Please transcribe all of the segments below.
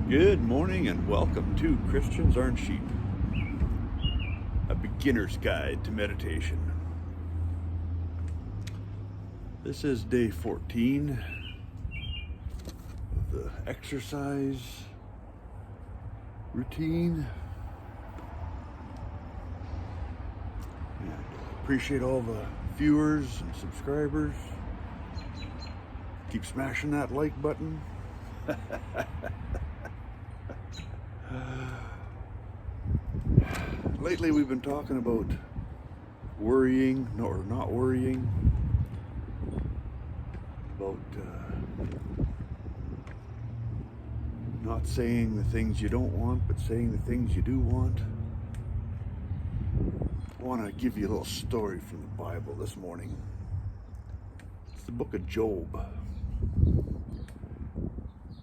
Good morning and welcome to Christians Aren't Sheep, a beginner's guide to meditation. This is day 14 of the exercise routine. And appreciate all the viewers and subscribers. Keep smashing that like button. Lately we've been talking about worrying or not worrying, about not saying the things you don't want, but saying the things you do want. I want to give you a little story from the Bible this morning. It's the book of Job.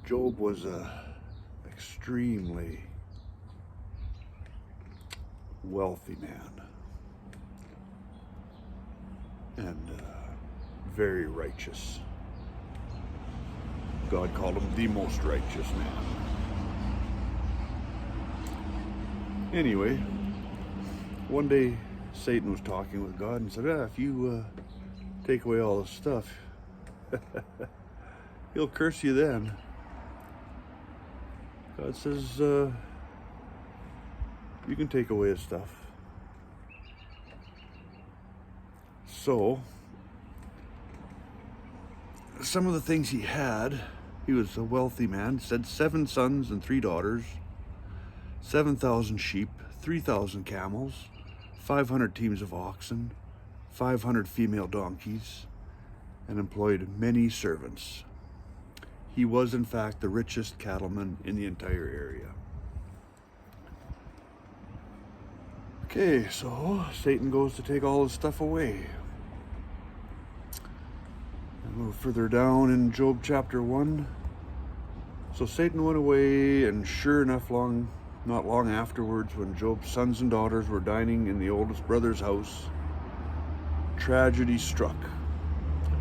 Job was a extremely wealthy man and very righteous. God called him the most righteous man. Anyway, one day Satan was talking with God and said, if you take away all this stuff, he'll curse you then. God says, you can take away his stuff. So, some of the things he had, he was a wealthy man, said 7 sons and 3 daughters, 7,000 sheep, 3,000 camels, 500 teams of oxen, 500 female donkeys, and employed many servants. He was, in fact, the richest cattleman in the entire area. Okay, so Satan goes to take all his stuff away. A little further down in Job chapter 1. So Satan went away, and sure enough, not long afterwards, when Job's sons and daughters were dining in the oldest brother's house, tragedy struck.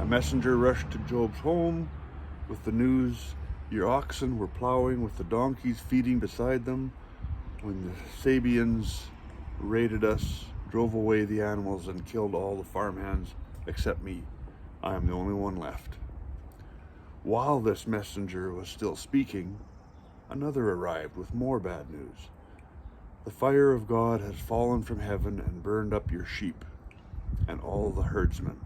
A messenger rushed to Job's home with the news, your oxen were plowing with the donkeys feeding beside them when the Sabians raided us, drove away the animals, and killed all the farmhands except me. I am the only one left. While this messenger was still speaking, another arrived with more bad news. The fire of God has fallen from heaven and burned up your sheep and all the herdsmen,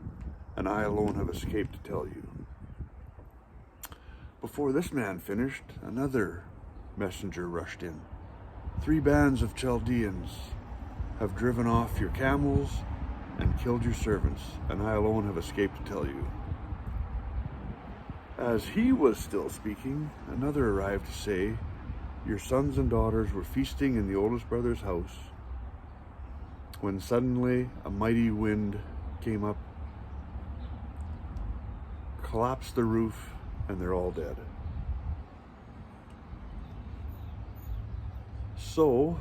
and I alone have escaped to tell you. Before this man finished, another messenger rushed in. 3 bands of Chaldeans have driven off your camels and killed your servants, and I alone have escaped to tell you. As he was still speaking, another arrived to say, your sons and daughters were feasting in the oldest brother's house, when suddenly a mighty wind came up, collapsed the roof, and they're all dead. So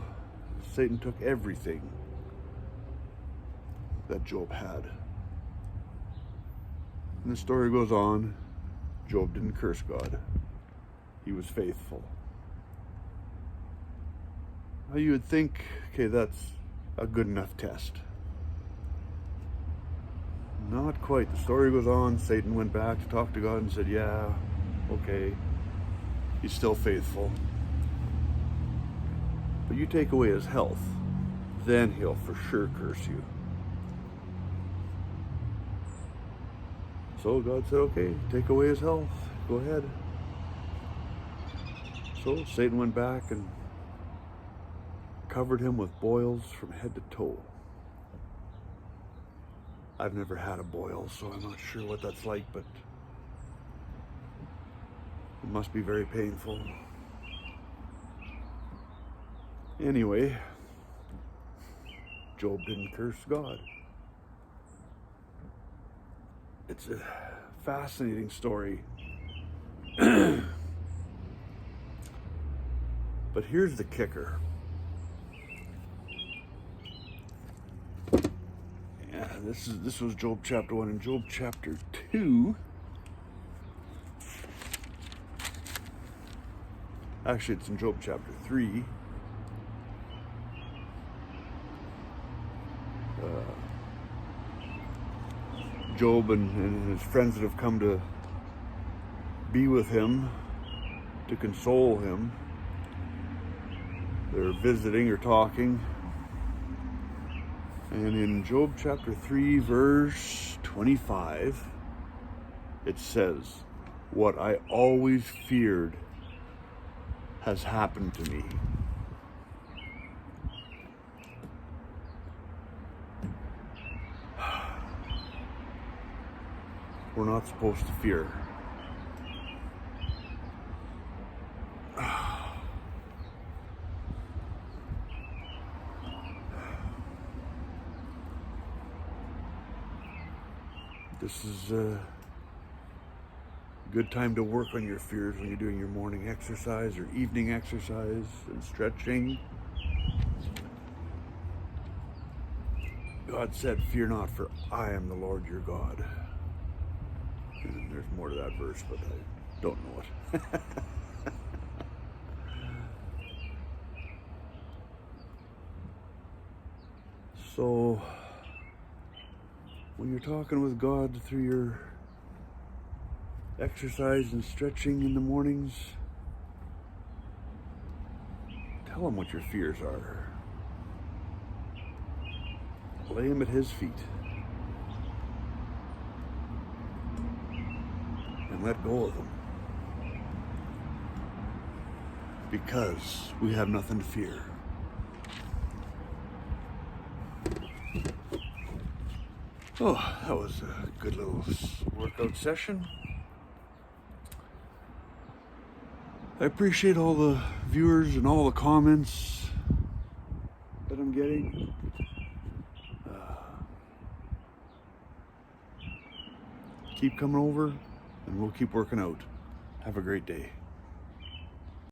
Satan took everything that Job had. And the story goes on. Job didn't curse God. He was faithful. Now you would think, okay, that's a good enough test. Not quite. The story goes on. Satan went back to talk to God and said, yeah, okay, he's still faithful. But you take away his health, then he'll for sure curse you. So God said, okay, take away his health. Go ahead. So Satan went back and covered him with boils from head to toe. I've never had a boil, so I'm not sure what that's like, but it must be very painful. Anyway, Job didn't curse God. It's a fascinating story. But here's the kicker. Yeah, this was Job chapter 1. In Job chapter 2, Actually, it's in Job chapter 3. Job and his friends that have come to be with him, to console him, they're visiting or talking. And in Job chapter 3, verse 25, it says, "What I always feared has happened to me." We're not supposed to fear. This is a good time to work on your fears when you're doing your morning exercise or evening exercise and stretching. God said, "Fear not, for I am the Lord your God." And there's more to that verse, but I don't know it. So, when you're talking with God through your exercise and stretching in the mornings, tell him what your fears are. Lay them at his feet. And let go of them. Because we have nothing to fear. Oh, that was a good little workout session. I appreciate all the viewers and all the comments that I'm getting. Keep coming over and we'll keep working out. Have a great day.